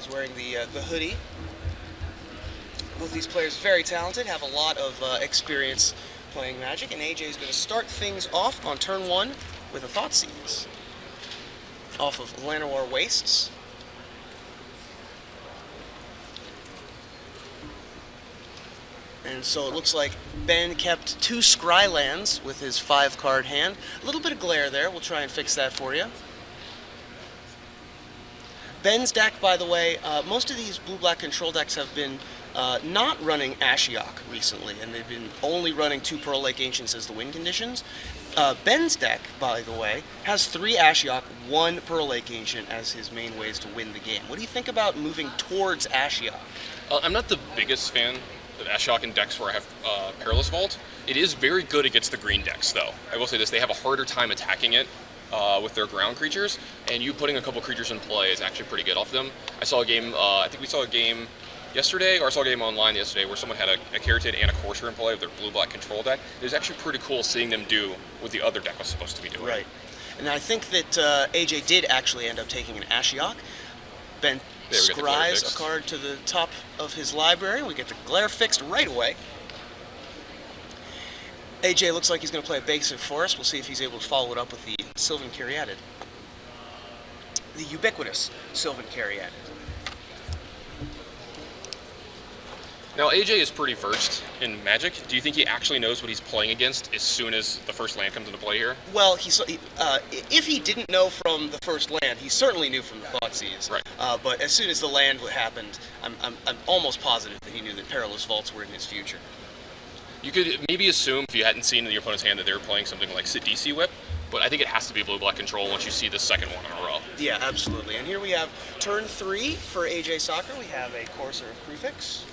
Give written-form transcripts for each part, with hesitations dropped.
He's wearing the hoodie. Both these players very talented, have a lot of experience playing Magic, and AJ is going to start things off on turn 1 with a Thoughtseize off of Llanowar Wastes. And so it looks like Ben kept 2 Scry lands with his 5-card hand. A little bit of glare there. We'll try and fix that for you. Ben's deck, by the way, most of these blue-black control decks have been not running Ashiok recently, and they've been only running 2 Pearl Lake Ancients as the win conditions. Ben's deck, by the way, has 3 Ashiok, 1 Pearl Lake Ancient as his main ways to win the game. What do you think about moving towards Ashiok? I'm not the biggest fan of Ashiok in decks where I have Perilous Vault. It is very good against the green decks, though. I will say this, they have a harder time attacking it with their ground creatures, and you putting a couple creatures in play is actually pretty good off them. I saw a game, I think we saw a game yesterday, or I saw a game online yesterday where someone had a Carotid and a Courser in play with their blue-black control deck. It was actually pretty cool seeing them do what the other deck was supposed to be doing. Right. And I think that AJ did actually end up taking an Ashiok. Ben scries a card to the top of his library. We get the glare fixed right away. AJ looks like he's going to play a basic forest. We'll see if he's able to follow it up with the Sylvan Caryatid. The ubiquitous Sylvan Caryatid. Now, AJ is pretty versed in Magic. Do you think he actually knows what he's playing against as soon as the first land comes into play here? Well, if he didn't know from the first land, he certainly knew from the Thoughtseize. Right. But as soon as the land happened, I'm almost positive that he knew that Perilous Vaults were in his future. You could maybe assume, if you hadn't seen in your opponent's hand, that they were playing something like Sidisi Whip, but I think it has to be blue-black control once you see the second one in a row. Yeah, absolutely. And here we have turn 3 for AJ Sacher. We have a Courser of Krufix.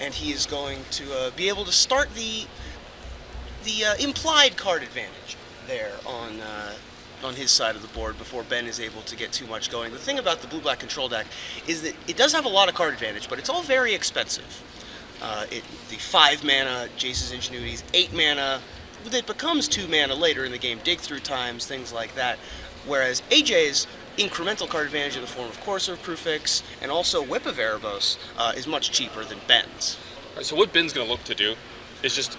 And he is going to be able to start the implied card advantage there on his side of the board before Ben is able to get too much going. The thing about the blue-black control deck is that it does have a lot of card advantage, but it's all very expensive. The 5 mana Jace's Ingenuities, 8 mana that becomes 2 mana later in the game, dig through times, things like that. Whereas AJ's incremental card advantage in the form of Courser of Krufix and also Whip of Erebos is much cheaper than Ben's. All right, so what Ben's going to look to do is just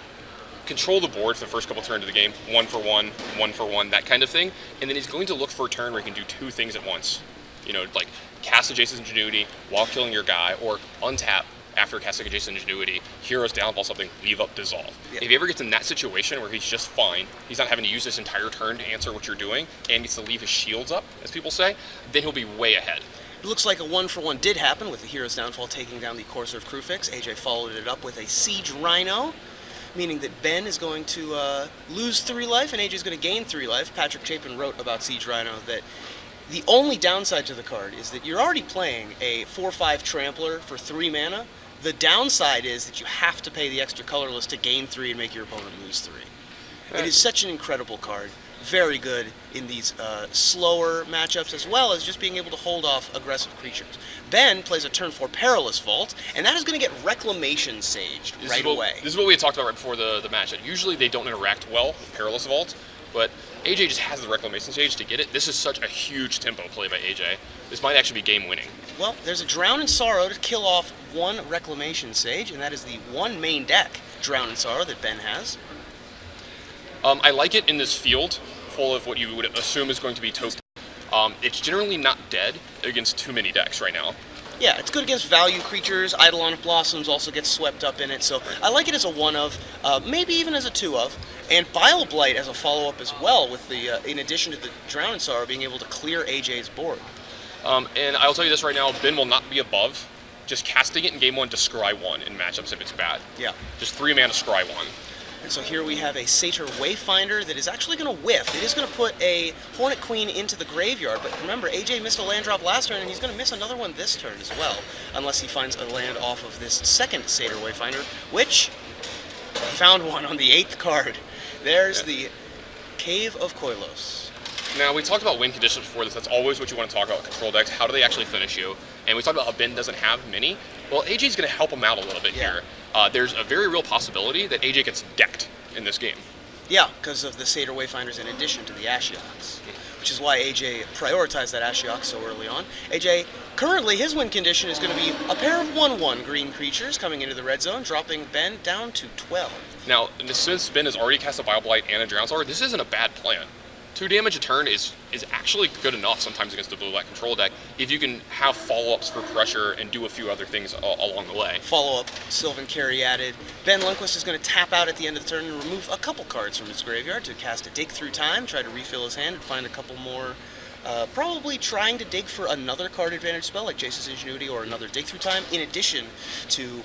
control the board for the first couple turns of the game, 1 for 1, 1 for 1, that kind of thing, and then he's going to look for a turn where he can do 2 things at once. You know, like cast a Jace's Ingenuity while killing your guy, or untap after casting a Jace's Ingenuity, Hero's Downfall something, leave up Dissolve. Yeah. If he ever gets in that situation where he's just fine, he's not having to use this entire turn to answer what you're doing, and gets to leave his shields up, as people say, then he'll be way ahead. It looks like a 1-for-1 did happen with the Hero's Downfall taking down the Courser of Krufix. AJ followed it up with a Siege Rhino, meaning that Ben is going to lose 3 life, and AJ is going to gain 3 life. Patrick Chapin wrote about Siege Rhino that the only downside to the card is that you're already playing a 4/5 Trampler for 3 mana. The downside is that you have to pay the extra colorless to gain 3 and make your opponent lose 3. It is such an incredible card. Very good in these slower matchups, as well as just being able to hold off aggressive creatures. Ben plays a turn 4 Perilous Vault, and that is going to get Reclamation Saged right away. This is what we had talked about right before the match. Usually they don't interact well with Perilous Vault, but AJ just has the Reclamation Sage to get it. This is such a huge tempo play by AJ. This might actually be game-winning. Well, there's a Drown in Sorrow to kill off 1 Reclamation Sage, and that is the 1 main deck Drown in Sorrow that Ben has. I like it in this field full of what you would assume is going to be token. It's generally not dead against too many decks right now. Yeah, it's good against value creatures. Eidolon of Blossoms also gets swept up in it, so I like it as a 1-of, maybe even as a 2-of. And Bile Blight as a follow-up as well, with the in addition to the Drown in Sorrow being able to clear AJ's board. And I'll tell you this right now, Ben will not be above just casting it in game 1 to scry 1 in matchups if it's bad. Yeah. Just 3 mana scry 1. And so here we have a Sacher Wayfinder that is actually going to whiff. It is going to put a Hornet Queen into the graveyard, but remember, AJ missed a land drop last turn, and he's going to miss another one this turn as well, unless he finds a land off of this second Sacher Wayfinder, which he found one on the 8th card. There's the Cave of Koilos. Now, we talked about win conditions before this. That's always what you want to talk about with control decks. How do they actually finish you? And we talked about how Ben doesn't have many. Well, AJ's going to help him out a little bit here. There's a very real possibility that AJ gets decked in this game. Yeah, because of the Satyr Wayfinders in addition to the Ashioks, which is why AJ prioritized that Ashiok so early on. AJ, currently his win condition is going to be a pair of 1/1 green creatures coming into the red zone, dropping Ben down to 12. Now, since Ben has already cast a Bile Blight and a Drown Sword, this isn't a bad plan. 2 damage a turn is actually good enough sometimes against the blue-black control deck if you can have follow-ups for pressure and do a few other things along the way. Follow-up, Sylvan Carry added. Ben Lundquist is going to tap out at the end of the turn and remove a couple cards from his graveyard to cast a Dig Through Time, try to refill his hand and find a couple more, probably trying to dig for another card advantage spell like Jace's Ingenuity or another Dig Through Time, in addition to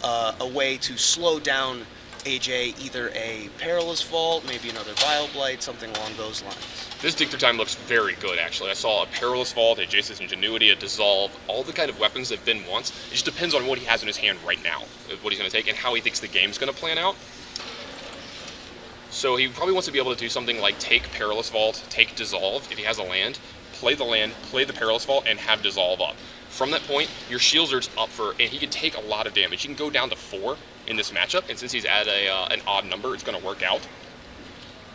a way to slow down AJ, either a Perilous Vault, maybe another Bile Blight, something along those lines. This Dig Through Time looks very good, actually. I saw a Perilous Vault, a Jace's Ingenuity, a Dissolve, all the kind of weapons that Ben wants. It just depends on what he has in his hand right now, what he's going to take, and how he thinks the game's going to plan out. So he probably wants to be able to do something like take Perilous Vault, take Dissolve, if he has a land, play the Perilous Vault, and have Dissolve up. From that point, your Shield Surge's up and he can take a lot of damage. He can go down to 4 in this matchup, and since he's at an odd number, it's going to work out.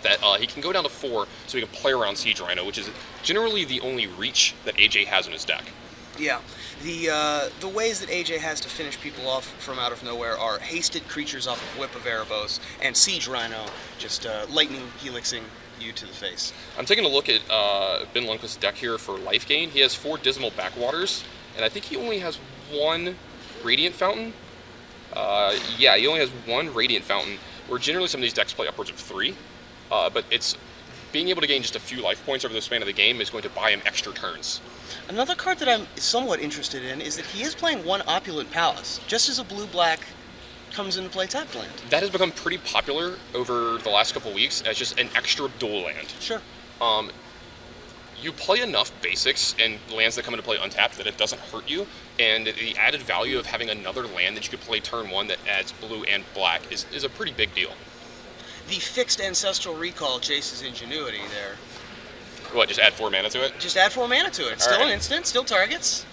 That he can go down to 4 so he can play around Siege Rhino, which is generally the only reach that AJ has in his deck. Yeah. The ways that AJ has to finish people off from out of nowhere are hasted creatures off of Whip of Erebos and Siege Rhino, just lightning helixing you to the face. I'm taking a look at Ben Lundquist's deck here for life gain. He has 4 Dismal Backwaters, and I think he only has 1 Radiant Fountain. Yeah, he only has 1 Radiant Fountain, where generally some of these decks play upwards of 3. But it's being able to gain just a few life points over the span of the game is going to buy him extra turns. Another card that I'm somewhat interested in is that he is playing 1 Opulent Palace, just as a blue-black comes into play tapped land. That has become pretty popular over the last couple weeks as just an extra dual land. Sure. You play enough basics and lands that come into play untapped that it doesn't hurt you, and the added value of having another land that you could play turn 1 that adds blue and black is a pretty big deal. The fixed Ancestral Recall, Jace's Ingenuity there. What, just add 4 mana to it? Just add 4 mana to it. Still right. an instant, still targets.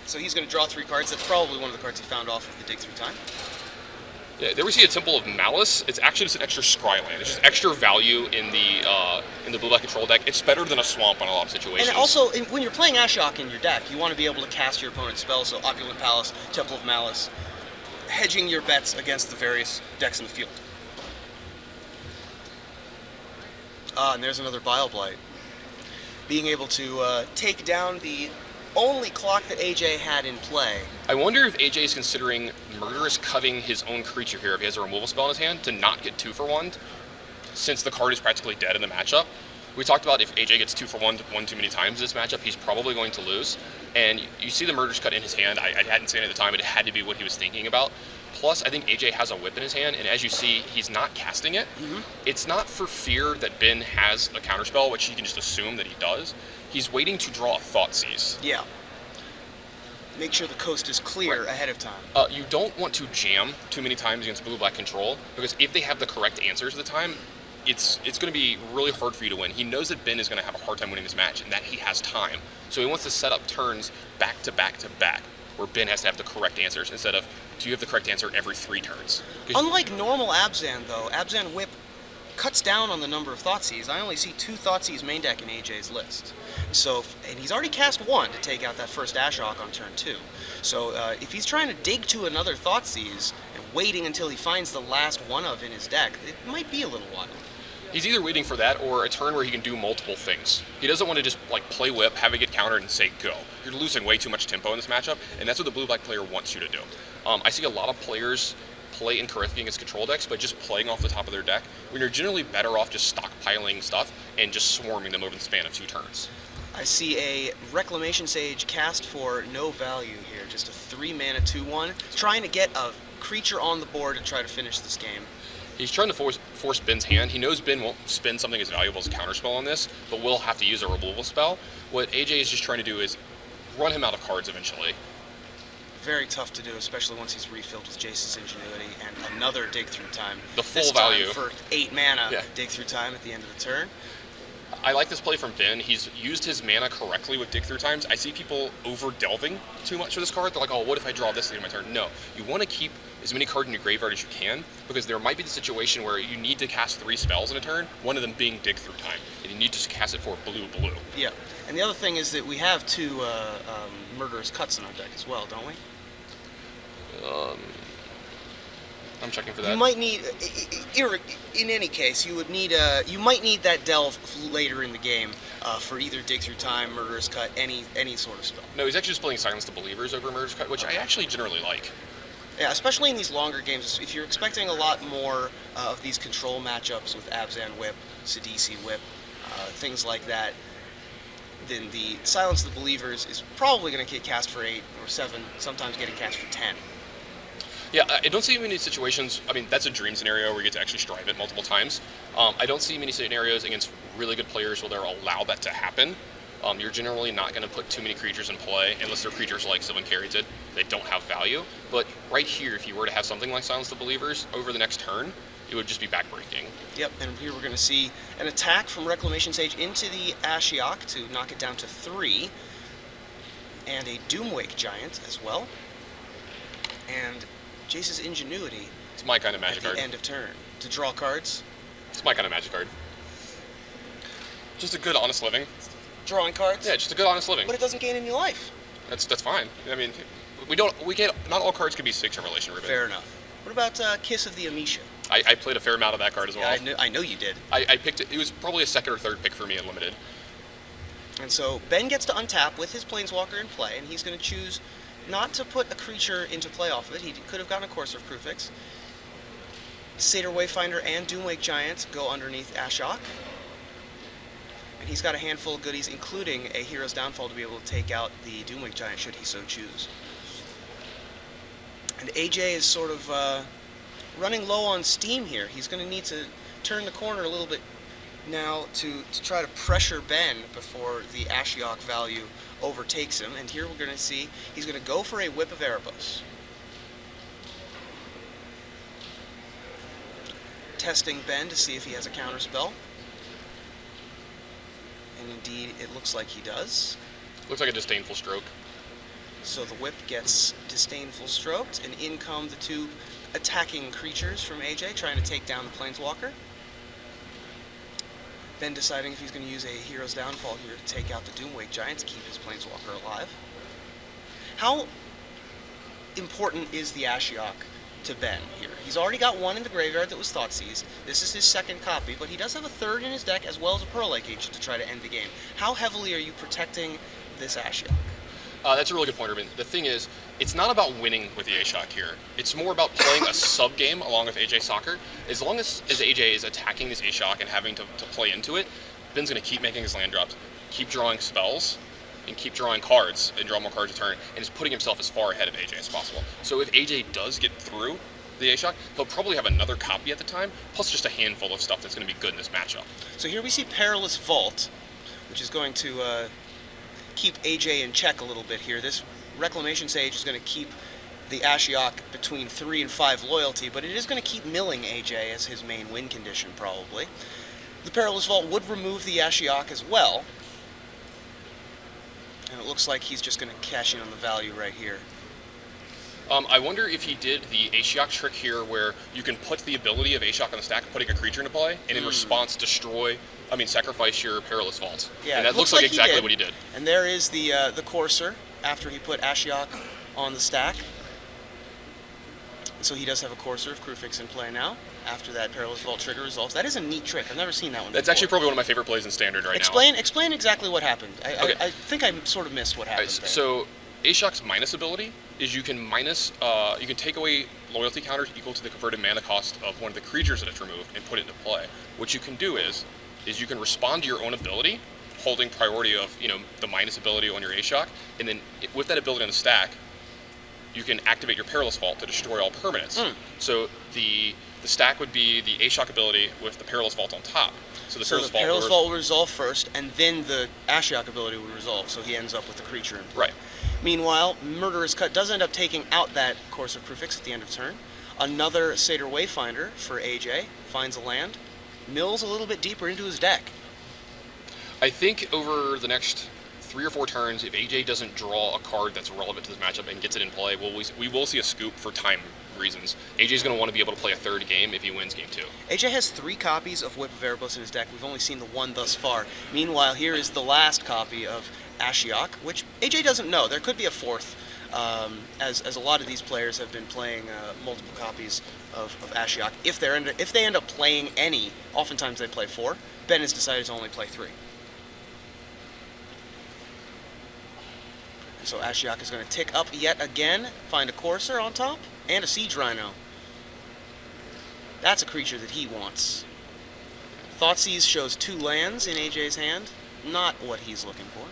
So he's going to draw 3 cards. That's probably one of the cards he found off of the Dig Through Time. Yeah, there we see a Temple of Malice. It's actually just an extra scry land. It's just extra value in the blue-black control deck. It's better than a swamp in a lot of situations. And also, when you're playing Ashiok in your deck, you want to be able to cast your opponent's spells, so Opulent Palace, Temple of Malice, hedging your bets against the various decks in the field. And there's another Bile Blight. Being able to take down the only clock that AJ had in play. I wonder if AJ is considering Murderous Cutting his own creature here if he has a removal spell in his hand to not get 2 for 1, since the card is practically dead in the matchup. We talked about if AJ gets 2 for 1 too many times in this matchup, he's probably going to lose. And you see the Murderous Cut in his hand. I hadn't seen it at the time, but it had to be what he was thinking about. Plus, I think AJ has a whip in his hand, and as you see, he's not casting it. Mm-hmm. It's not for fear that Ben has a counterspell, which he can just assume that he does. He's waiting to draw a Thoughtseize. Yeah. Make sure the coast is clear ahead of time. You don't want to jam too many times against blue-black control, because if they have the correct answers at the time, it's going to be really hard for you to win. He knows that Ben is going to have a hard time winning this match, and that he has time. So he wants to set up turns back to back to back, where Ben has to have the correct answers, instead of, do you have the correct answer every 3 turns? Unlike normal Abzan, though, Abzan Whip cuts down on the number of Thoughtseize. I only see 2 Thoughtseize main deck in AJ's list. So, and he's already cast 1 to take out that first Ashiok on turn 2. So if he's trying to dig to another Thoughtseize and waiting until he finds the last one of in his deck, it might be a little while. He's either waiting for that or a turn where he can do multiple things. He doesn't want to just play whip, have it get countered, and say go. You're losing way too much tempo in this matchup, and that's what the blue-black player wants you to do. I see a lot of players play incorrectly against control decks by just playing off the top of their deck, when you're generally better off just stockpiling stuff and just swarming them over the span of 2 turns. I see a Reclamation Sage cast for no value here, just a 3 mana 2/1, trying to get a creature on the board to try to finish this game. He's trying to force Ben's hand. He knows Ben won't spend something as valuable as a counterspell on this, but will have to use a removal spell. What AJ is just trying to do is run him out of cards eventually. Very tough to do, especially once he's refilled with Jace's Ingenuity and another Dig Through Time. The full this value. Time for 8 mana Yeah. Dig Through Time at the end of the turn. I like this play from Ben. He's used his mana correctly with dig through times. I see people over-delving too much for this card. They're like, oh, what if I draw this thing in my turn? No. You want to keep as many cards in your graveyard as you can, because there might be the situation where you need to cast 3 spells in a turn, one of them being dig through time, and you need to cast it for blue. Yeah, and the other thing is that we have 2 Murderous Cuts in our deck as well, don't we? I'm checking for that. You might need, in any case, you might need that delve later in the game for either Dig Through Time, Murderous Cut, any sort of spell. No, he's actually just playing Silence the Believers over Murderous Cut, which I actually generally like. Yeah, especially in these longer games. If you're expecting a lot more of these control matchups with Abzan Whip, Sidisi Whip, things like that, then the Silence the Believers is probably going to get cast for 8 or 7, sometimes getting cast for 10. Yeah, I don't see many situations. I mean, that's a dream scenario where you get to actually strive it multiple times. I don't see many scenarios against really good players where they'll allow that to happen. You're generally not going to put too many creatures in play unless they're creatures like Sylvan Carry did. They don't have value. But right here, if you were to have something like Silence the Believers over the next turn, it would just be backbreaking. Yep, and here we're going to see an attack from Reclamation Sage into the Ashiok to knock it down to 3, and a Doomwake Giant as well. And Jace's Ingenuity. It's my kind of magic card. At the end of turn. To draw cards. It's my kind of magic card. Just a good, honest living. Drawing cards? Yeah, just a good, honest living. But it doesn't gain any life. That's fine. I mean, not all cards can be 6 in relation, Reuben. Fair enough. What about Kiss of the Amisha? I played a fair amount of that card as well. Yeah, I know you did. I picked it. It was probably a 2nd or 3rd pick for me in Limited. And so Ben gets to untap with his Planeswalker in play, and he's going to choose not to put a creature into play off of it. He could have gotten a Courser of Kruphix. Satyr Wayfinder and Doomwake Giant go underneath Ashiok. And he's got a handful of goodies, including a Hero's Downfall to be able to take out the Doomwake Giant should he so choose. And AJ is sort of running low on steam here. He's going to need to turn the corner a little bit now to try to pressure Ben before the Ashiok value overtakes him. And here we're going to see he's going to go for a Whip of Erebos. Testing Ben to see if he has a counterspell. And indeed, it looks like he does. Looks like a Disdainful Stroke. So the Whip gets Disdainful Stroked, and in come the 2 attacking creatures from AJ, trying to take down the Planeswalker. Ben deciding if he's going to use a Hero's Downfall here to take out the Doomwake Giant to keep his Planeswalker alive. How important is the Ashiok to Ben here? He's already got 1 in the graveyard that was Thoughtseized. This is his 2nd copy, but he does have a 3rd in his deck as well as a Pearl Lake Agent to try to end the game. How heavily are you protecting this Ashiok? That's a really good point, Reuben. The thing is, it's not about winning with the Ashiok here. It's more about playing a sub-game along with AJ Sacher. As long as AJ is attacking this Ashiok and having to play into it, Ben's going to keep making his land drops, keep drawing spells, and keep drawing cards, and draw more cards a turn, and is putting himself as far ahead of AJ as possible. So if AJ does get through the Ashiok, he'll probably have another copy at the time, plus just a handful of stuff that's going to be good in this matchup. So here we see Perilous Vault, which is going to keep AJ in check a little bit here. This Reclamation Sage is going to keep the Ashiok between 3 and 5 loyalty, but it is going to keep milling AJ as his main win condition, probably. The Perilous Vault would remove the Ashiok as well, and it looks like he's just going to cash in on the value right here. I wonder if he did the Ashiok trick here where you can put the ability of Ashiok on the stack, putting a creature into play, and in response sacrifice your Perilous Vault. Yeah, and that looks like exactly what he did. And there is the Courser after he put Ashiok on the stack. So he does have a Courser of Kruphix in play now after that Perilous Vault trigger resolves. That is a neat trick. I've never seen that one That's before. actually probably one of my favorite plays in Standard now. Explain exactly what happened. I think I sort of missed what happened there. So Ashiok's minus ability is you can take away loyalty counters equal to the converted mana cost of one of the creatures that it's removed and put it into play. What you can do is you can respond to your own ability, holding priority of the minus ability on your Ashiok, and then with that ability on the stack, you can activate your Perilous Vault to destroy all permanents. So the stack would be the Ashiok ability with the Perilous Vault on top. So the Perilous Vault will resolve first, and then the Ashiok ability will resolve, so he ends up with the creature in play. Right. Meanwhile, Murderous Cut does end up taking out that Course of Kruphix at the end of turn. Another Satyr Wayfinder for AJ finds a land, mills a little bit deeper into his deck. I think over the next 3 or 4 turns, if AJ doesn't draw a card that's relevant to this matchup and gets it in play, we will see a scoop for time reasons. AJ's going to want to be able to play a third game if he wins game 2. AJ has 3 copies of Whip of Erebus in his deck. We've only seen the one thus far. Meanwhile, here is the last copy of Ashiok, which AJ doesn't know. There could be a 4th, as a lot of these players have been playing multiple copies of Ashiok. If they end up playing any, oftentimes they play 4. Ben has decided to only play 3. So Ashiok is going to tick up yet again, find a Courser on top, and a Siege Rhino. That's a creature that he wants. Thoughtseize shows 2 lands in AJ's hand. Not what he's looking for.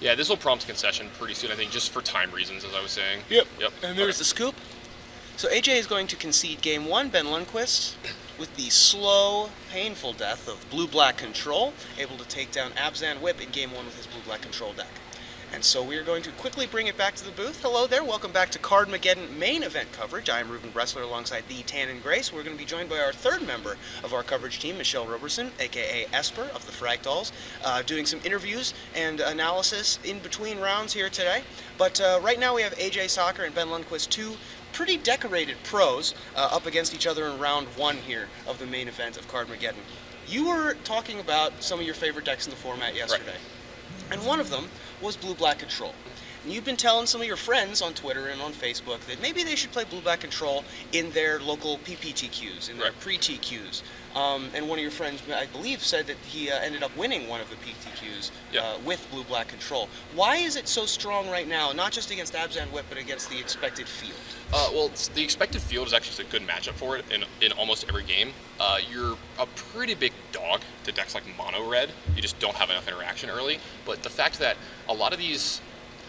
Yeah, this will prompt concession pretty soon, I think, just for time reasons, as I was saying. Yep. And there's the scoop. So AJ is going to concede game 1, Ben Lundquist, with the slow, painful death of blue-black control, able to take down Abzan Whip in game 1 with his blue-black control deck. And so we are going to quickly bring it back to the booth. Hello there, welcome back to CardMageddon main event coverage. I am Reuben Bresler alongside the Tannon Grace. We're going to be joined by our 3rd member of our coverage team, Michelle Roberson, aka Esper of the Fractals, doing some interviews and analysis in between rounds here today. But right now we have AJ Sacher and Ben Lundquist, 2 pretty decorated pros, up against each other in round 1 here of the main event of CardMageddon. You were talking about some of your favorite decks in the format yesterday. Right. And one of them was blue-black control. And you've been telling some of your friends on Twitter and on Facebook that maybe they should play blue-black control in their local PPTQs, in their pre-TQs. And one of your friends, I believe, said that he ended up winning one of the PTQs with blue-black control. Why is it so strong right now, not just against Abzan Whip, but against the expected field? Well, the expected field is actually a good matchup for it in almost every game. You're a pretty big dog to decks like Mono Red. You just don't have enough interaction early. But the fact that a lot of these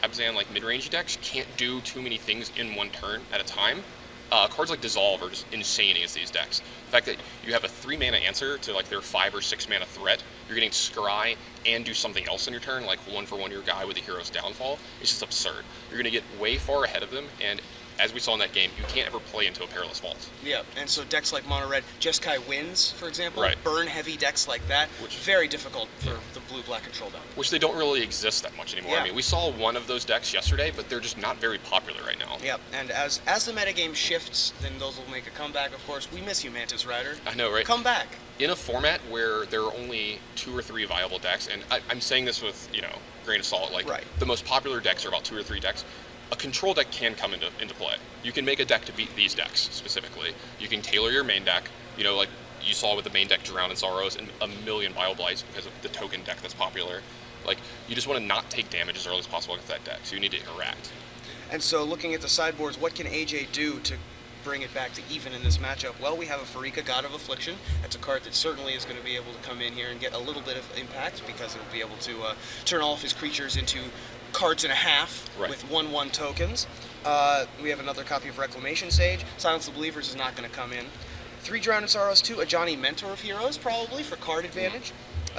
Abzan like mid-range decks can't do too many things in one turn at a time. Cards like Dissolve are just insane against these decks. The fact that you have a 3-mana answer to like their 5 or 6 mana threat, you're getting Scry and do something else on your turn, like 1-for-1 your guy with a Hero's Downfall. It's just absurd. You're going to get way far ahead of them, and as we saw in that game, you can't ever play into a Perilous Vault. Yeah, and so decks like Mono Red, Jeskai Winds, for example, right. burn-heavy decks like that, which very difficult for the blue-black control deck. Which they don't really exist that much anymore. Yeah. I mean, we saw one of those decks yesterday, but they're just not very popular right now. Yeah, and as the metagame shifts, then those will make a comeback, of course. We miss you, Mantis Rider. I know, right? Come back. In a format where there are only 2 or 3 viable decks, and I'm saying this with, grain of salt, like the most popular decks are about 2 or 3 decks. A control deck can come into play. You can make a deck to beat these decks specifically. You can tailor your main deck, like you saw with the main deck Drown in Sorrows and a million Bioblights because of the token deck that's popular. Like, you just want to not take damage as early as possible against that deck, so you need to interact. And so looking at the sideboards, what can AJ do to bring it back to even in this matchup? Well, we have a Pharika, God of Affliction. That's a card that certainly is going to be able to come in here and get a little bit of impact because it'll be able to turn all of his creatures into cards and a half with 1/1 tokens. We have another copy of Reclamation Sage. Silence the Believers is not going to come in. 3 Drown in Sorrows, 2 Ajani Mentor of Heroes, probably for card advantage.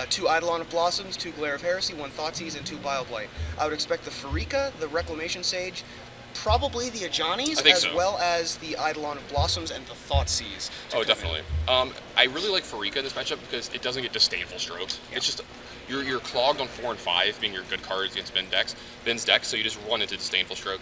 2 Eidolon of Blossoms, 2 Glare of Heresy, 1 Thoughtseize, and 2 Bioblight. I would expect the Pharika, the Reclamation Sage, probably the Ajanis, as well as the Eidolon of Blossoms and the Thoughtseize. Oh, definitely. I really like Pharika in this matchup because it doesn't get Disdainful Stroked. Yeah. It's just you're clogged on 4 and 5 being your good cards against Ben's deck, so you just run into Disdainful Stroke.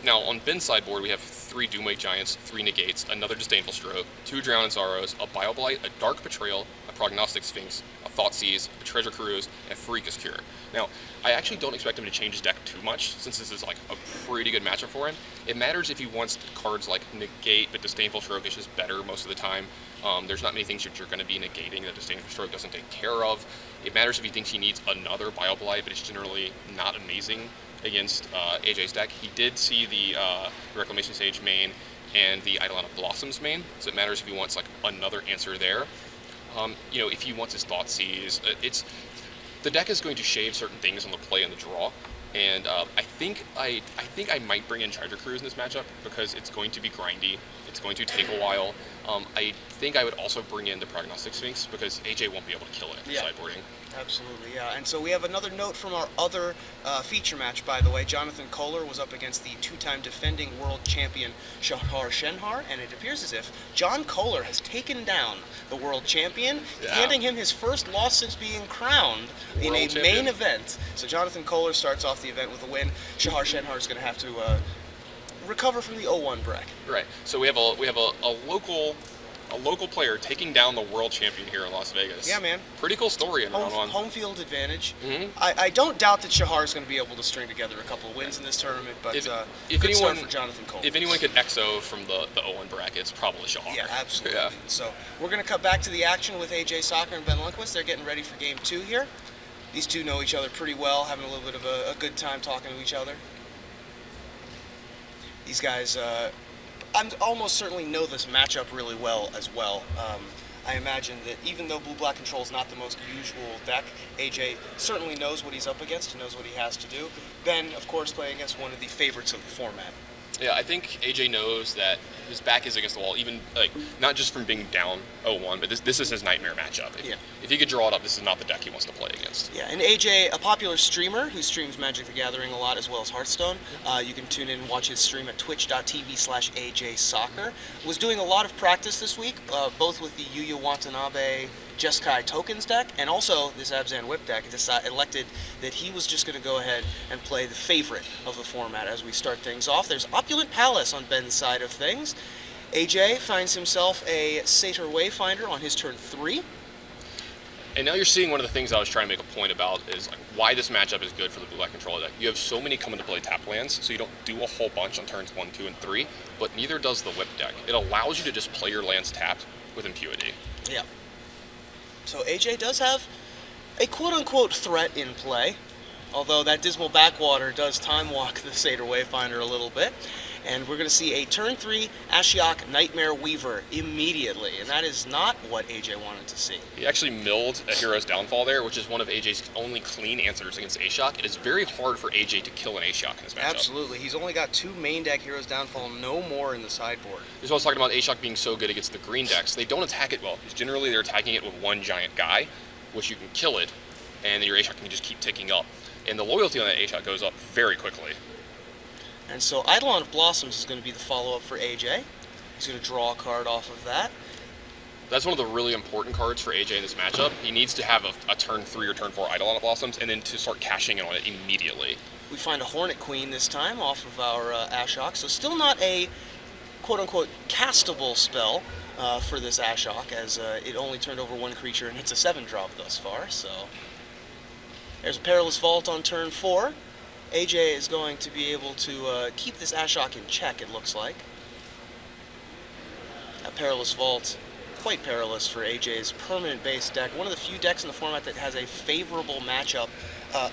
Now, on Ben's sideboard, we have 3 Doomweight Giants, 3 Negates, another Disdainful Stroke, 2 Drown in Sorrows, a Bioblight, a Dark Betrayal, a Prognostic Sphinx, a Thoughtseize, a Treasure Cruise, and Pharika's Cure. Now, I actually don't expect him to change his deck too much, since this is like a pretty good matchup for him. It matters if he wants cards like Negate, but Disdainful Stroke is just better most of the time. There's not many things that you're going to be negating that Disdainful Stroke doesn't take care of. It matters if he thinks he needs another Bioblight, but it's generally not amazing against AJ's deck. He did see the Reclamation Sage main and the Eidolon of Blossoms main, so it matters if he wants like another answer there. If he wants his Thoughtseize, the deck is going to shave certain things on the play and the draw. And I think I might bring in Treasure Cruise in this matchup because it's going to be grindy. It's going to take a while. I think I would also bring in the Prognostic Sphinx because AJ won't be able to kill it sideboarding. Absolutely, yeah. And so we have another note from our other feature match, by the way. Jonathan Kohler was up against the two-time defending world champion Sacher, and it appears as if John Kohler has taken down the world champion, handing him his first loss since being crowned in a main event. So Jonathan Kohler starts off the event with a win. Sacher is going to have to recover from the 0-1 break. Right. So we have a local player taking down the world champion here in Las Vegas. Yeah, man. Pretty cool story in round one. Home field advantage. I don't doubt that Sacher is going to be able to string together a couple of wins in this tournament, but good start for Jonathan Kohler. If anyone could XO from the 0-1 bracket, it's probably Sacher. Yeah, absolutely. Yeah. So we're going to cut back to the action with AJ Sacher and Ben Lundquist. They're getting ready for game 2 here. These two know each other pretty well, having a little bit of a good time talking to each other. These guys, I almost certainly know this matchup really well as well. I imagine that even though Blue-Black Control is not the most usual deck, AJ certainly knows what he's up against, he knows what he has to do. Ben, of course, playing against one of the favorites of the format. Yeah, I think AJ knows that his back is against the wall, even not just from being down 0-1, but this is his nightmare matchup. If he could draw it up, this is not the deck he wants to play against. Yeah, and AJ, a popular streamer who streams Magic the Gathering a lot as well as Hearthstone. You can tune in and watch his stream at twitch.tv/AJ Sacher. Was doing a lot of practice this week, both with the Yuya Watanabe Jeskai Tokens deck, and also this Abzan Whip deck. Elected that he was just going to go ahead and play the favorite of the format as we start things off. There's Opulent Palace on Ben's side of things. AJ finds himself a Sacher Wayfinder on his turn 3. And now you're seeing one of the things I was trying to make a point about is why this matchup is good for the Blue-Black Control deck. You have so many come into play tap lands, so you don't do a whole bunch on turns 1, 2, and 3, but neither does the Whip deck. It allows you to just play your lands tapped with Impunity. Yeah. So AJ does have a quote-unquote threat in play, although that Dismal Backwater does time walk the Sacher Wayfinder a little bit. And we're going to see a turn 3 Ashiok Nightmare Weaver immediately, and that is not what AJ wanted to see. He actually milled a Hero's Downfall there, which is one of AJ's only clean answers against Ashiok. It is very hard for AJ to kill an Ashiok in this matchup. Absolutely. He's only got 2 main deck Hero's Downfall, no more in the sideboard. This is what I was talking about Ashiok being so good against the green decks. They don't attack it well, because generally they're attacking it with one giant guy, which you can kill it, and then your Ashiok can just keep ticking up. And the loyalty on that Ashiok goes up very quickly. And so Eidolon of Blossoms is going to be the follow-up for AJ. He's going to draw a card off of that. That's one of the really important cards for AJ in this matchup. He needs to have a turn 3 or turn 4 Eidolon of Blossoms, and then to start cashing in on it immediately. We find a Hornet Queen this time off of our Ashiok, so still not a quote-unquote castable spell for this Ashiok, as it only turned over 1 creature, and it's a 7-drop thus far, so... There's a Perilous Vault on turn 4. AJ is going to be able to keep this Ashiok in check, it looks like. A Perilous Vault, quite perilous for AJ's permanent base deck. One of the few decks in the format that has a favorable matchup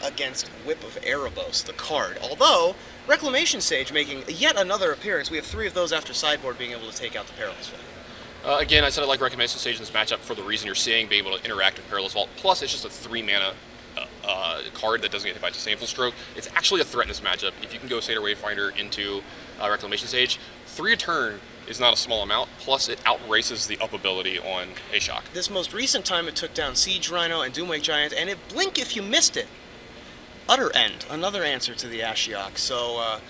against Whip of Erebos, the card. Although, Reclamation Sage making yet another appearance. We have 3 of those after sideboard being able to take out the Perilous Vault. Again, I said I like Reclamation Sage in this matchup for the reason you're seeing, being able to interact with Perilous Vault. Plus, it's just a 3-mana card that doesn't get hit by Disdainful Stroke. It's actually a threat in this matchup. If you can go Sacher Wayfinder into Reclamation Sage, 3 a turn is not a small amount, plus it outraces the up ability on Ashiok. This most recent time it took down Siege Rhino and Doomwake Giant, and it blink if you missed it. Utter End, another answer to the Ashiok. So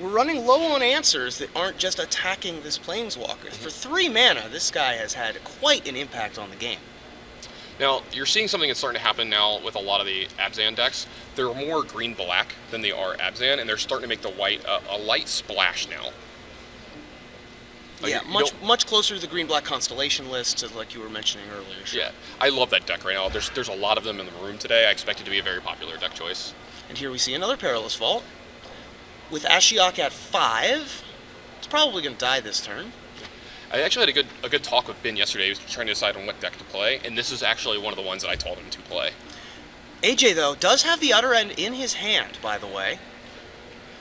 we're running low on answers that aren't just attacking this Planeswalker. For 3 mana, this guy has had quite an impact on the game. Now, you're seeing something that's starting to happen now with a lot of the Abzan decks. They're more green-black than they are Abzan, and they're starting to make the white a light splash now. Yeah, much closer to the green-black Constellation list, like you were mentioning earlier. Sure. Yeah, I love that deck right now. There's a lot of them in the room today. I expect it to be a very popular deck choice. And here we see another Perilous Vault. With Ashiok at 5, it's probably going to die this turn. I actually had a good talk with Ben yesterday. He was trying to decide on what deck to play, and this is actually one of the ones that I told him to play. AJ, though, does have the Utter End in his hand, by the way.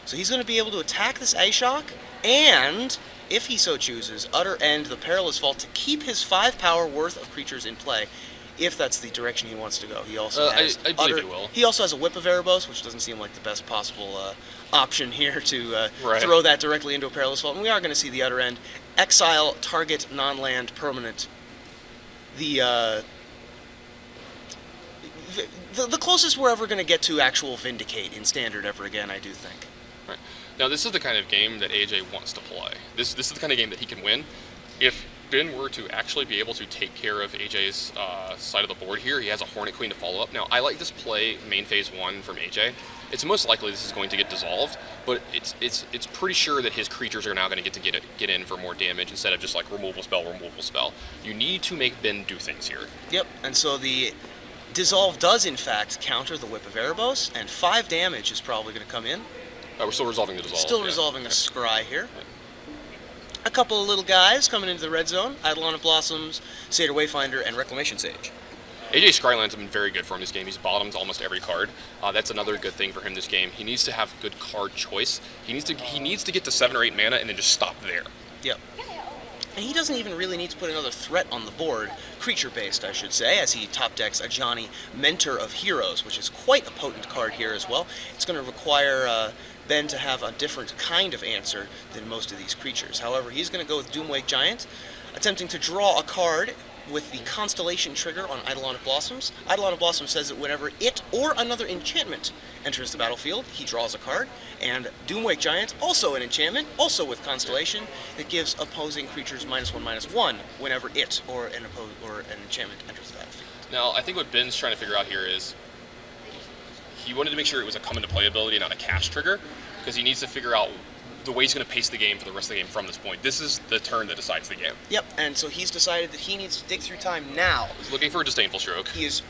So he's going to be able to attack this Ashiok, and, if he so chooses, Utter End the Perilous Vault to keep his 5 power worth of creatures in play, if that's the direction he wants to go. He also has I believe he will. He also has a Whip of Erebos, which doesn't seem like the best possible option here to right. throw that directly into a Perilous Vault. And we are going to see the Utter End. Exile target non-land permanent. The the closest we're ever going to get to actual Vindicate in Standard ever again, I do think. Right. Now, this is the kind of game that AJ wants to play. This is the kind of game that he can win. If Ben were to actually be able to take care of AJ's side of the board here, he has a Hornet Queen to follow up. Now, I like this play main phase 1 from AJ. It's most likely this is going to get dissolved, but it's pretty sure that his creatures are now going to get in for more damage instead of just like removal spell. You need to make Ben do things here. Yep, and so the dissolve does in fact counter the Whip of Erebos, and 5 damage is probably going to come in. We're still resolving the dissolve. Still resolving the scry here. A couple of little guys coming into the red zone: Eidolon of Blossoms, Satyr Wayfinder, and Reclamation Sage. AJ Scrylands have been very good for him this game. He's bottomed almost every card. That's another good thing for him this game. He needs to have good card choice. He needs to get to 7 or 8 mana and then just stop there. Yep. And he doesn't even really need to put another threat on the board, creature-based, I should say, as he top decks Ajani, Mentor of Heroes, which is quite a potent card here as well. It's going to require Ben to have a different kind of answer than most of these creatures. However, he's going to go with Doomwake Giant, attempting to draw a card with the Constellation trigger on Eidolon of Blossoms. Eidolon of Blossoms says that whenever it or another enchantment enters the battlefield, he draws a card. And Doomwake Giant, also an enchantment, also with Constellation, that gives opposing creatures -1/-1 whenever it or an enchantment enters the battlefield. Now, I think what Ben's trying to figure out here is he wanted to make sure it was a come into play ability, not a cast trigger, because he needs to figure out the way he's going to pace the game for the rest of the game from this point. This is the turn that decides the game. Yep, and so he's decided that he needs to dig through time now. He's looking for a Disdainful Stroke. He is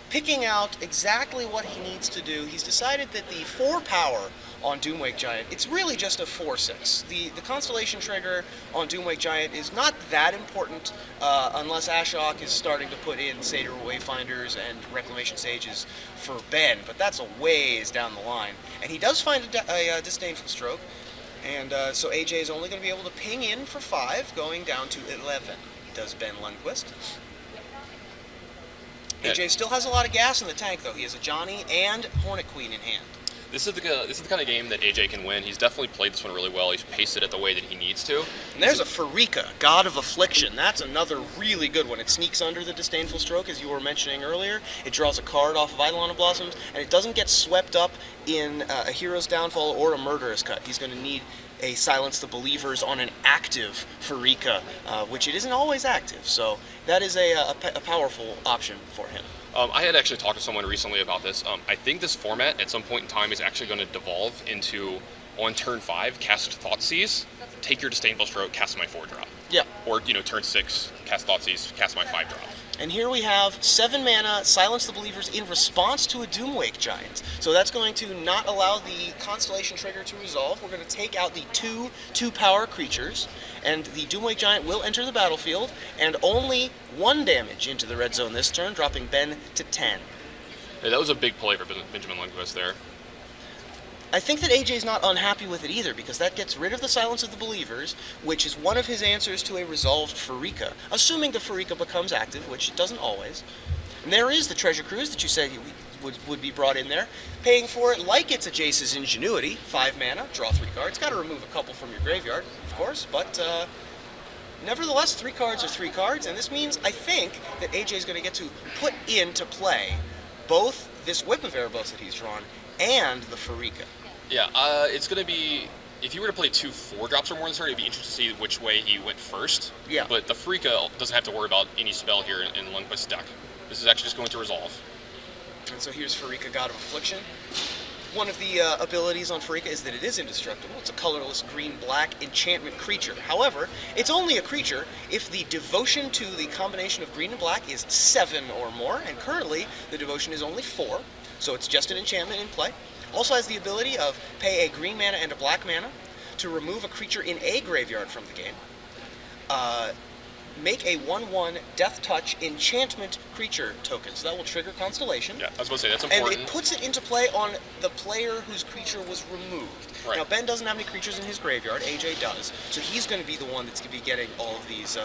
picking out exactly what he needs to do. He's decided that the 4 power on Doomwake Giant, it's really just a 4/6. The Constellation trigger on Doomwake Giant is not that important unless Ashok is starting to put in Satyr Wayfinders and Reclamation Sages for Ben, but that's a ways down the line. And he does find a Disdainful Stroke, and so AJ is only going to be able to ping in for 5, going down to 11, does Ben Lundquist. AJ still has a lot of gas in the tank, though. He has a Johnny and Hornet Queen in hand. This is the kind of game that AJ can win. He's definitely played this one really well. He's paced it at the way that he needs to. And there's a Pharika, God of Affliction. That's another really good one. It sneaks under the Disdainful Stroke, as you were mentioning earlier. It draws a card off of Eidolon of Blossoms, and it doesn't get swept up in a Hero's Downfall or a Murderous Cut. He's going to need a Silence the Believers on an active Pharika, which it isn't always active. So that is a powerful option for him. I had actually talked to someone recently about this. I think this format at some point in time is actually going to devolve into, on turn 5, cast Thoughtseize, take your Disdainful Stroke, cast my 4-drop. Yeah. Or, turn 6, cast Thoughtseize, cast my 5-drop. And here we have 7 mana, Silence the Believers in response to a Doomwake Giant. So that's going to not allow the Constellation trigger to resolve. We're going to take out the 2-power creatures, and the Doomwake Giant will enter the battlefield, and only 1 damage into the red zone this turn, dropping Ben to 10. Yeah, that was a big play for Benjamin Lundquist there. I think that AJ's not unhappy with it either, because that gets rid of the Silence of the Believers, which is one of his answers to a resolved Pharika, assuming the Pharika becomes active, which it doesn't always. And there is the Treasure Cruise that you said would be brought in there, paying for it like it's a Jace's Ingenuity, 5 mana, draw 3 cards. Got to remove a couple from your graveyard, of course, but nevertheless, 3 cards are 3 cards, and this means, I think, that AJ is going to get to put into play both this Whip of Erebos that he's drawn and the Pharika. Yeah, it's going to be, if you were to play 2 4-drops or more this turn, it'd be interesting to see which way he went first. Yeah. But the Pharika doesn't have to worry about any spell here in Lundquist's deck. This is actually just going to resolve. And so here's Pharika, God of Affliction. One of the abilities on Pharika is that it is indestructible. It's a colorless green-black enchantment creature. However, it's only a creature if the devotion to the combination of green and black is 7 or more, and currently the devotion is only 4, so it's just an enchantment in play. Also has the ability of pay a green mana and a black mana to remove a creature in a graveyard from the game. Make a 1/1 Death Touch enchantment creature token. So that will trigger Constellation. Yeah, I was going to say, that's important. And it puts it into play on the player whose creature was removed. Right. Now, Ben doesn't have any creatures in his graveyard. AJ does. So he's going to be the one that's going to be getting all of these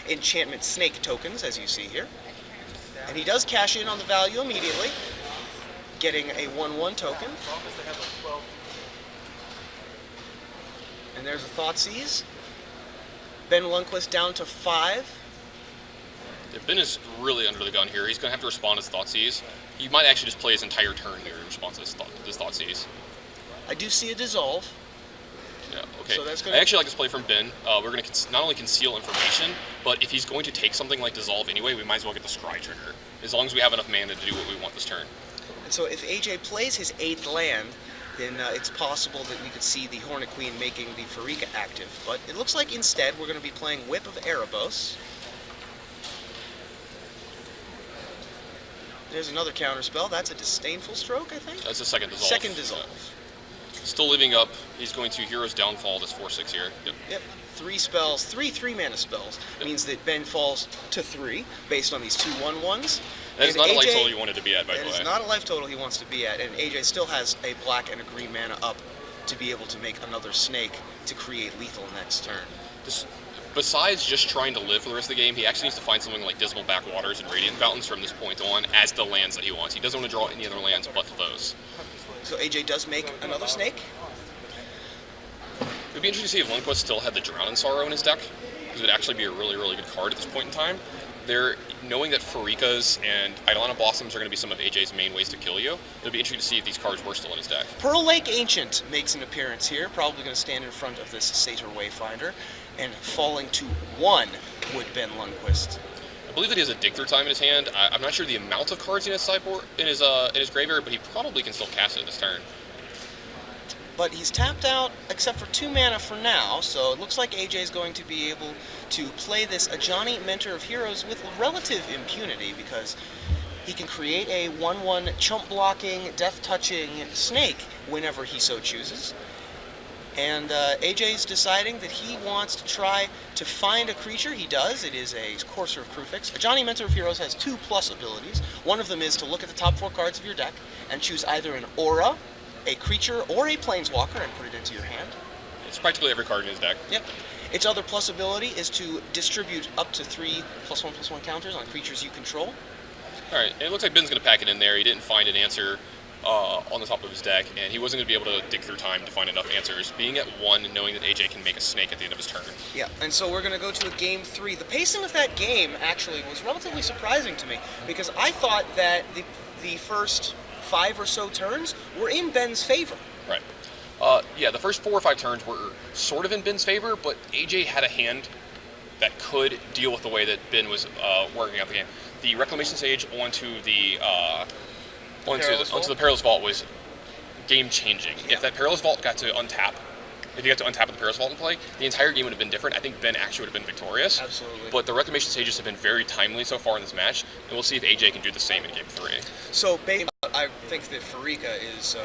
enchantment snake tokens, as you see here. And he does cash in on the value immediately, getting a 1/1 token. And there's a Thoughtseize. Ben Lundquist down to 5. If Ben is really under the gun here, he's going to have to respond as Thoughtseize. He might actually just play his entire turn here in response to his Thoughtseize. I do see a Dissolve. Yeah, okay. So that's I actually like this play from Ben. We're going to not only conceal information, but if he's going to take something like Dissolve anyway, we might as well get the Scry trigger, as long as we have enough mana to do what we want this turn. And so if AJ plays his 8th land, then it's possible that we could see the Hornet Queen making the Pharika active. But it looks like instead we're going to be playing Whip of Erebos. There's another counterspell. That's a Disdainful Stroke, I think? That's the second Dissolve. Second Dissolve. Yeah. Still living up. He's going to Hero's Downfall, this 4/6 here. Yep. 3 spells, 3 3-mana spells. Yep. Means that Ben falls to 3 based on these 2 1/1s. That is not a life total you wanted to be at, by the way. That is not a life total he wants to be at, and AJ still has a black and a green mana up to be able to make another snake to create lethal next turn. Besides just trying to live for the rest of the game, he actually needs to find something like Dismal Backwaters and Radiant Fountains from this point on as the lands that he wants. He doesn't want to draw any other lands but those. So AJ does make another snake. It would be interesting to see if Lundquist still had the Drown in Sorrow in his deck, because it would actually be a really, really good card at this point in time. Knowing that Pharikas and Eidolon Blossoms are going to be some of AJ's main ways to kill you, it'll be interesting to see if these cards were still in his deck. Pearl Lake Ancient makes an appearance here, probably going to stand in front of this Sacher Wayfinder, and falling to 1 would Ben Lundquist. I believe that he has a Dig Through Time in his hand. I'm not sure the amount of cards in his sideboard, in his graveyard, but he probably can still cast it this turn. But he's tapped out except for 2 mana for now, so it looks like AJ is going to be able to play this Ajani Mentor of Heroes with relative impunity, because he can create a 1/1 chump-blocking, death-touching snake whenever he so chooses. And AJ's deciding that he wants to try to find a creature. He does. It is a Courser of Crufix. Ajani Mentor of Heroes has 2+ abilities. One of them is to look at the top 4 cards of your deck and choose either an aura, a creature, or a planeswalker and put it into your hand. It's practically every card in his deck. Yep. Its other plus ability is to distribute up to 3 +1/+1 counters on creatures you control. Alright, and it looks like Ben's going to pack it in there. He didn't find an answer on the top of his deck, and he wasn't going to be able to dig through time to find enough answers. Being at 1 and knowing that AJ can make a snake at the end of his turn. Yeah, and so we're going to go to a game 3. The pacing of that game actually was relatively surprising to me, because I thought that the first 5 or so turns were in Ben's favor. Right. Yeah, the first 4 or 5 turns were sort of in Ben's favor, but AJ had a hand that could deal with the way that Ben was working out the game. The Reclamation Sage onto the Perilous Vault was game-changing. Yeah. If that Perilous Vault got to untap, if you got to untap with the Perilous Vault in play, the entire game would have been different. I think Ben actually would have been victorious. Absolutely. But the Reclamation Sages have been very timely so far in this match, and we'll see if AJ can do the same in Game 3. So, I think that Pharika is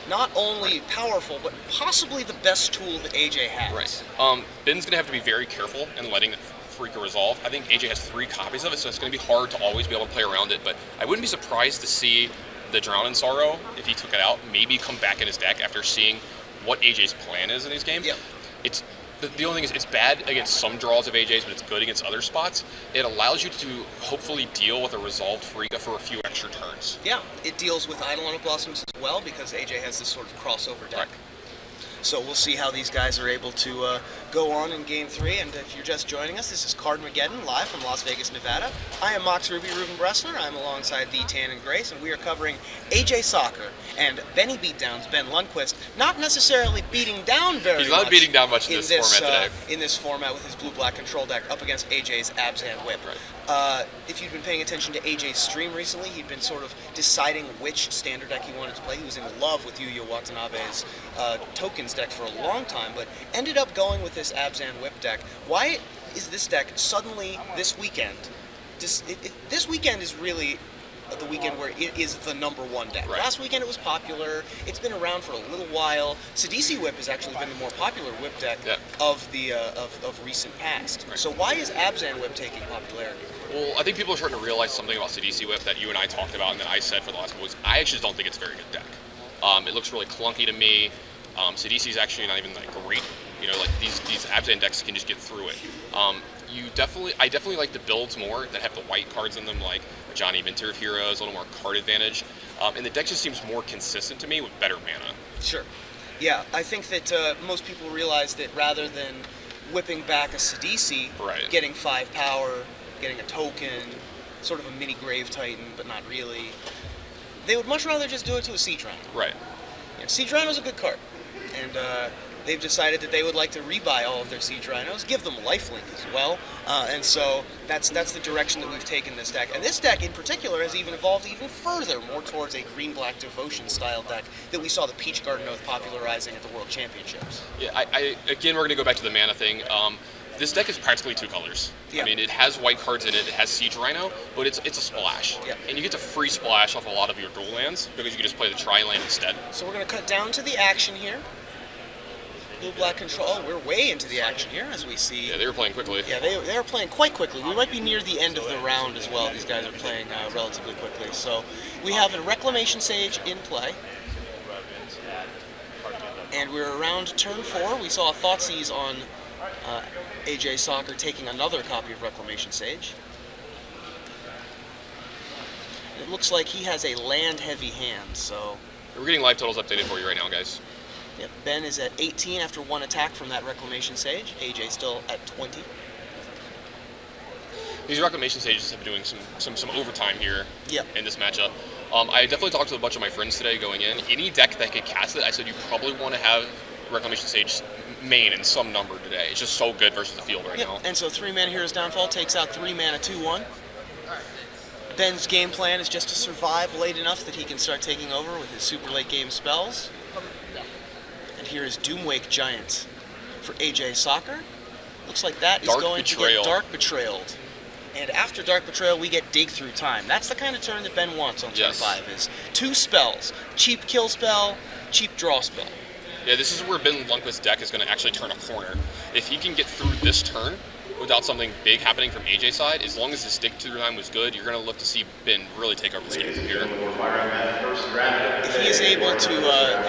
not only powerful, but possibly the best tool that AJ has. Right. Ben's going to have to be very careful in letting Pharika resolve. I think AJ has 3 copies of it, so it's going to be hard to always be able to play around it, but I wouldn't be surprised to see the Drown in Sorrow, if he took it out, maybe come back in his deck after seeing what AJ's plan is in these games. Yeah. The only thing is, it's bad against some draws of AJ's, but it's good against other spots. It allows you to hopefully deal with a resolved Pharika for a few extra turns. Yeah, it deals with Eidolon Blossoms as well, because AJ has this sort of crossover deck. Right. So we'll see how these guys are able to go on in Game 3. And if you're just joining us, this is CardMageddon, live from Las Vegas, Nevada. I am Mox Ruby Reuben Bresler. I'm alongside the Tannon Grace, and we are covering AJ Sacher and Benny Beatdowns, Ben Lundquist, not necessarily beating down very much. He's not beating down much in this format today. In this format with his blue-black control deck up against AJ's Abzan Whip. Right. If you've been paying attention to AJ's stream recently, he'd been sort of deciding which standard deck he wanted to play. He was in love with Yuya Watanabe's tokens deck for a long time, but ended up going with this Abzan Whip deck. Why is this deck suddenly this weekend? This weekend is really the weekend where it is the #1 deck. Right. Last weekend it was popular. It's been around for a little while. Sidisi Whip has actually been the more popular whip deck of the of recent past. Right. So why is Abzan Whip taking popularity? Well, I think people are starting to realize something about Sidisi Whip that you and I talked about and that I said for the last couple weeks. I actually don't think it's a very good deck. It looks really clunky to me. Sidisi is actually not even that great. You know, like these Abzan decks can just get through it. I definitely like the builds more that have the white cards in them, like Ajani Mentor of Heroes, a little more card advantage. And the deck just seems more consistent to me with better mana. Sure. Yeah, I think that most people realize that rather than whipping back a Sidisi, Right. getting 5 power, getting a token, sort of a mini Grave Titan, but not really. They would much rather just do it to a Siege Rhino. Right. Siege Rhino's a good card, and they've decided that they would like to rebuy all of their Siege Rhinos, give them lifelink as well, and so that's the direction that we've taken this deck. And this deck in particular has even evolved even further, more towards a green-black devotion style deck that we saw the Peach Garden Oath popularizing at the World Championships. Yeah, again, we're going to go back to the mana thing. This deck is practically 2 colors. Yeah. I mean, it has white cards in it, it has Siege Rhino, but it's a splash. Yeah. And you get to free splash off a lot of your dual lands, because you can just play the tri-land instead. So we're going to cut down to the action here. Blue-black control. Oh, we're way into the action here, as we see. Yeah, they were playing quickly. Yeah, they are playing quite quickly. We might be near the end of the round as well. These guys are playing relatively quickly. So we have a Reclamation Sage in play. And we're around turn 4. We saw a Thoughtseize on AJ Sacher taking another copy of Reclamation Sage. It looks like he has a land-heavy hand, so... We're getting live totals updated for you right now, guys. Yep, Ben is at 18 after 1 attack from that Reclamation Sage. AJ still at 20. These Reclamation Sages have been doing some overtime here Yep. in this matchup. I definitely talked to a bunch of my friends today going in. Any deck that could cast it, I said you probably want to have Reclamation Sage main in some number today. It's just so good versus the field right now. And so 3-mana Hero's Downfall takes out 3-mana 2/1. Ben's game plan is just to survive late enough that he can start taking over with his super late game spells. And here is Doomwake Giant for AJ Sacher. Looks like that is going to get Dark Betrayaled. And after Dark Betrayal, we get Dig Through Time. That's the kind of turn that Ben wants on turn 5, is 2 spells. Cheap kill spell, cheap draw spell. Yeah, this is where Ben Lundquist's deck is going to actually turn a corner. If he can get through this turn without something big happening from AJ's side, as long as his Dig Through Time was good, you're going to look to see Ben really take over this game from here. If he is able to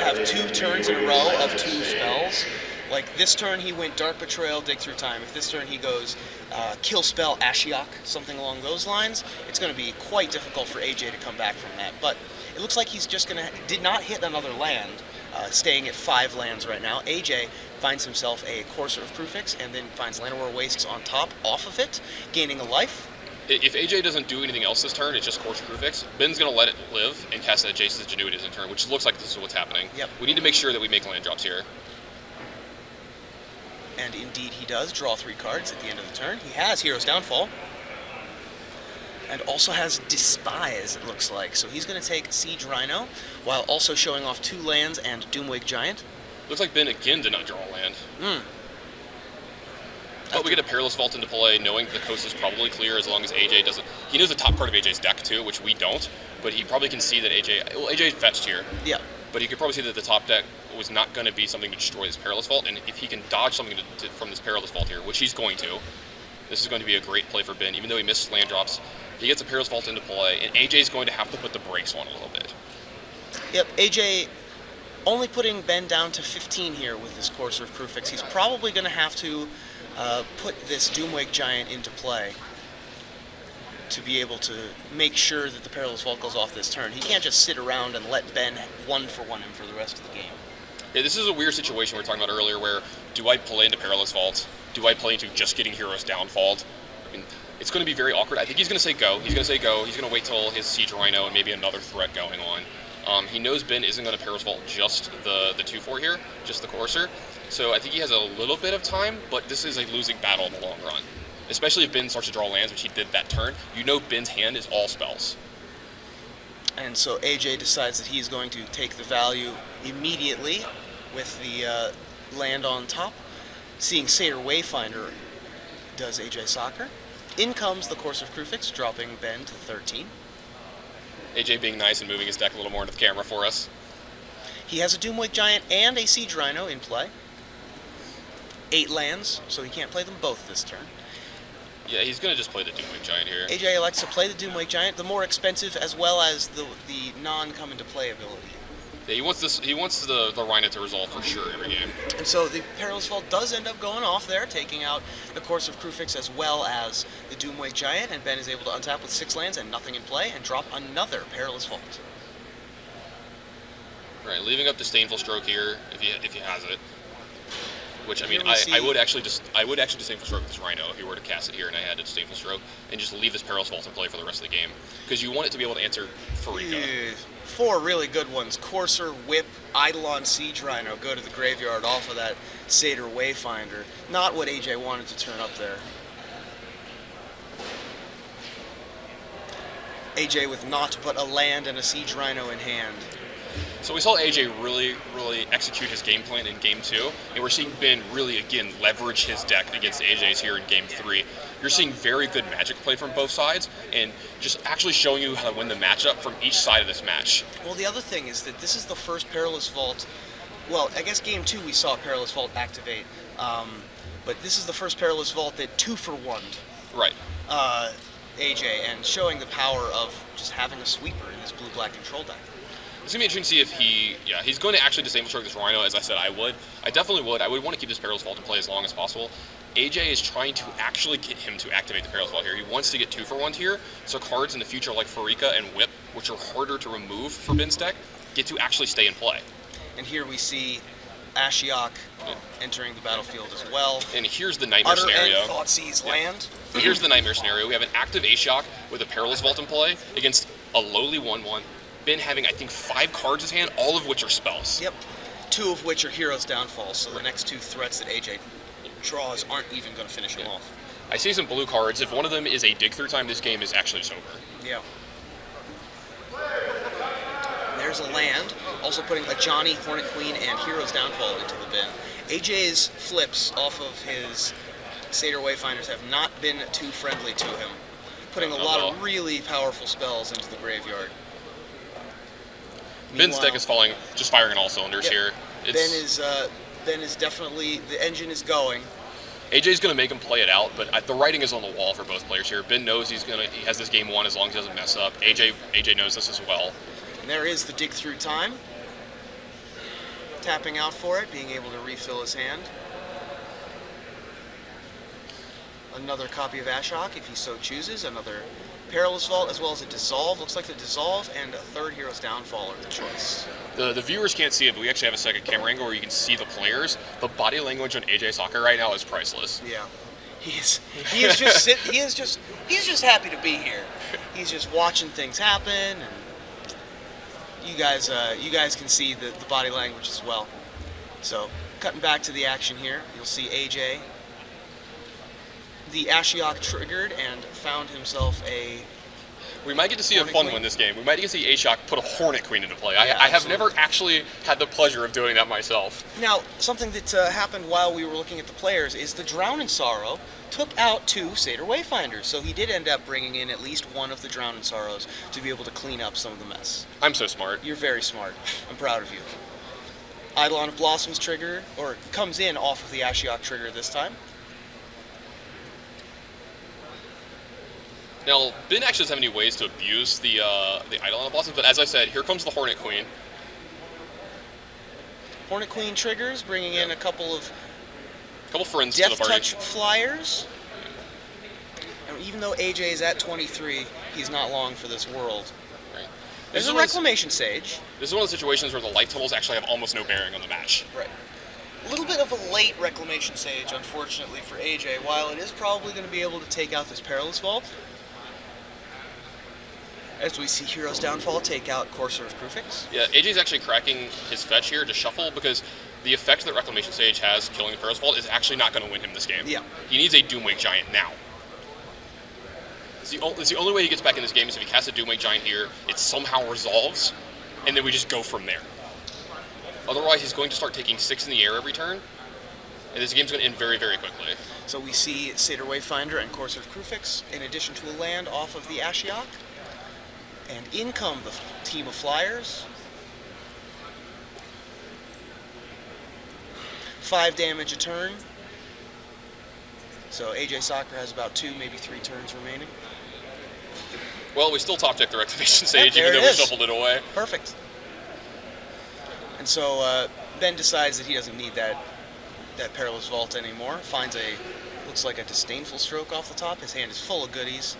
have 2 turns in a row of 2 spells, like this turn he went Dark Betrayal, Dig Through Time. If this turn he goes Kill Spell, Ashiok, something along those lines, it's going to be quite difficult for AJ to come back from that. But it looks like he's just going to, did not hit another land, staying at 5 lands right now. AJ finds himself a Courser of Krufix and then finds Llanowar Wastes on top, off of it, gaining a life. If AJ doesn't do anything else this turn, it's just Courser Krufix, Ben's going to let it live and cast that Jace's Genuities in turn, which looks like this is what's happening. Yep. We need to make sure that we make land drops here. And indeed he does draw 3 cards at the end of the turn. He has Hero's Downfall. And also has Despise, it looks like. So he's going to take Siege Rhino, while also showing off 2 lands and Doomwake Giant. Looks like Ben again did not draw a land. But we get a Perilous Vault into play, knowing the coast is probably clear as long as AJ doesn't... He knows the top card of AJ's deck too, which we don't. But he probably can see that AJ... Well, AJ fetched here. Yeah. But he could probably see that the top deck was not going to be something to destroy this Perilous Vault. And if he can dodge something from this Perilous Vault here, which he's going to, this is going to be a great play for Ben. Even though he missed land drops, he gets a Perilous Vault into play, and AJ's going to have to put the brakes on a little bit. Yep, AJ only putting Ben down to 15 here with this Courser of Krufix. He's probably going to have to put this Doomwake Giant into play to be able to make sure that the Perilous Vault goes off this turn. He can't just sit around and let Ben 1-for-1 him for the rest of the game. Yeah, this is a weird situation we were talking about earlier where do I play into Perilous Vault? Do I play into just getting Hero's Downfall? I mean, it's going to be very awkward. I think he's going to say go. He's going to say go. He's going to wait till his Siege Rhino and maybe another threat going on. He knows Ben isn't going to Perilous Vault just the 2/4 here, just the Courser. So I think he has a little bit of time, but this is a losing battle in the long run. Especially if Ben starts to draw lands, which he did that turn. You know Ben's hand is all spells. And so AJ decides that he's going to take the value immediately with the land on top. Seeing Satyr Wayfinder does AJ Sacher. In comes the Courser of Krufix, dropping Ben to 13. AJ being nice and moving his deck a little more into the camera for us. He has a Doomwake Giant and a Siege Rhino in play. 8 lands, so he can't play them both this turn. Yeah, he's going to just play the Doomwake Giant here. AJ elects to play the Doomwake Giant, the more expensive as well as the non-come-into-play ability. Yeah, he wants this. He wants the Rhino to resolve for sure every game. And so the Perilous Vault does end up going off there, taking out the Courser of Krufix as well as the Doomwake Giant, and Ben is able to untap with 6 lands and nothing in play and drop another Perilous Vault. Right, leaving up Disdainful Stroke here if he has it. Which, I mean, I would actually disdainful stroke this Rhino if you were to cast it here and I had a disdainful stroke, and just leave this Perilous Vault in play for the rest of the game. Because you want it to be able to answer Farika. 4 really good ones. Courser, Whip, Eidolon, Siege Rhino go to the graveyard off of that Satyr Wayfinder. Not what AJ wanted to turn up there. AJ with naught but a land and a Siege Rhino in hand. So we saw AJ really execute his game plan in Game 2, and we're seeing Ben really, again, leverage his deck against AJ's here in Game 3. You're seeing very good Magic play from both sides, and just actually showing you how to win the matchup from each side of this match. Well, the other thing is that this is the first Perilous Vault. Well, I guess Game 2 we saw Perilous Vault activate, but this is the first Perilous Vault that 2-for-1'd. Right. AJ, and showing the power of just having a sweeper in this blue-black control deck. It's going to be interesting to see if he's going to actually disable stroke this Rhino, as I said I would. I definitely would. I would want to keep this Perilous Vault in play as long as possible. AJ is trying to actually get him to activate the Perilous Vault here. He wants to get 2-for-1 here, so cards in the future like Farika and Whip, which are harder to remove for Ben's deck, get to actually stay in play. And here we see Ashiok entering the battlefield as well. And here's the nightmare scenario. Thoughtseize land. Here's the nightmare scenario. We have an active Ashiok with a Perilous Vault in play against a lowly 1/1. Ben having, I think, 5 cards in his hand, all of which are spells. Yep. 2 of which are Hero's Downfall, so the next 2 threats that AJ draws aren't even going to finish him off. I see some blue cards. If one of them is a dig through time, this game is actually just over. Yeah. There's a land, also putting a Johnny, Hornet Queen, and Hero's Downfall into the bin. AJ's flips off of his Satyr Wayfinders have not been too friendly to him, putting a lot of really powerful spells into the graveyard. Ben's deck is just firing on all cylinders here. Ben is definitely, the engine is going. AJ's going to make him play it out, but the writing is on the wall for both players here. Ben knows he has this game won as long as he doesn't mess up. AJ knows this as well. And there is the dig through time. Tapping out for it, being able to refill his hand. Another copy of Ashiok, if he so chooses. Another Perilous Vault, as well as a Dissolve. Looks like the Dissolve and a 3rd Hero's Downfall are the choice. The viewers can't see it, but we actually have a second camera angle where you can see the players. The body language on AJ Sacher right now is priceless. Yeah, he is just happy to be here. He's just watching things happen, and you guys can see the body language as well. So, cutting back to the action here, you'll see AJ. The Ashiok triggered and found himself a... We might get to see a fun one this game. We might get to see Ashiok put a Hornet Queen into play. Yeah, I have never actually had the pleasure of doing that myself. Now, something that happened while we were looking at the players is the Drown in Sorrow took out 2 Satyr Wayfinders, so he did end up bringing in at least one of the Drown in Sorrows to be able to clean up some of the mess. I'm so smart. You're very smart. I'm proud of you. Eidolon of Blossoms trigger, or comes in off of the Ashiok trigger this time. Now, Ben actually doesn't have any ways to abuse the Eidolon of Blossoms, but as I said, here comes the Hornet Queen. Hornet Queen triggers, bringing in a couple friends to the Death party. Touch flyers. And even though AJ is at 23, he's not long for this world. Right. There's a Reclamation Sage. This is one of the situations where the life totals actually have almost no bearing on the match. Right. A little bit of a late Reclamation Sage, unfortunately, for AJ, while it is probably going to be able to take out this Perilous Vault. As we see Hero's Downfall take out Courser of Crufix. Yeah, AJ's actually cracking his fetch here to shuffle because the effect that Reclamation Sage has killing the Perilous Vault is actually not going to win him this game. Yeah. He needs a Doomwake Giant now. It's the only way he gets back in this game is if he casts a Doomwake Giant here, it somehow resolves, and then we just go from there. Otherwise, he's going to start taking 6 in the air every turn, and this game's going to end very, very quickly. So we see Satyr Wayfinder and Courser of Crufix, in addition to a land off of the Ashiok. And in come the team of flyers. 5 damage a turn. So AJ Sacher has about 2, maybe 3 turns remaining. Well, we still top deck the Reclamation Sage, Yeah, even though we shuffled it away. Perfect. And so Ben decides that he doesn't need that Perilous Vault anymore. Finds looks like a Disdainful Stroke off the top. His hand is full of goodies.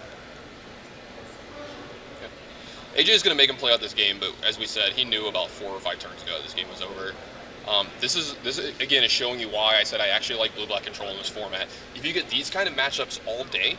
AJ is going to make him play out this game, but as we said, he knew about 4 or 5 turns ago this game was over. This is again is showing you why I said I actually like blue-black control in this format. If you get these kind of matchups all day,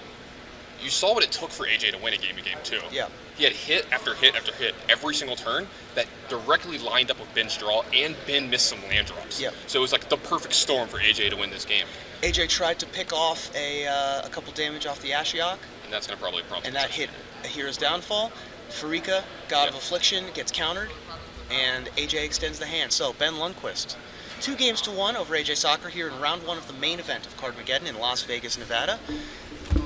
you saw what it took for AJ to win a game too. Yeah. He had hit after hit after hit every single turn that directly lined up with Ben's draw, and Ben missed some land drops. Yep. So it was like the perfect storm for AJ to win this game. AJ tried to pick off a couple damage off the Ashiok, And that's going to probably prompt and that hit a Hero's Downfall. Farika, God of Yep. Affliction, gets countered, and AJ extends the hand. So, Ben Lundquist, 2-1 over AJ Sacher here in round 1 of the main event of CardMageddon in Las Vegas, Nevada.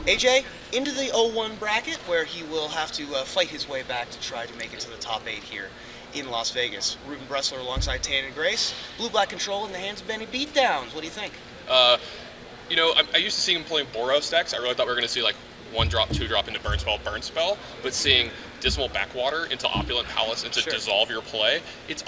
AJ into the 0-1 bracket, where he will have to fight his way back to try to make it to the top 8 here in Las Vegas. Reuben Bresler alongside Tannon and Grace. Blue-black control in the hands of Benny Beatdowns. What do you think? You know, I used to see him playing Boros decks. I really thought we were going to see like 1-drop, 2-drop into burn spell, but seeing Dismal Backwater into Opulent Palace and to Sure. dissolve your play, it's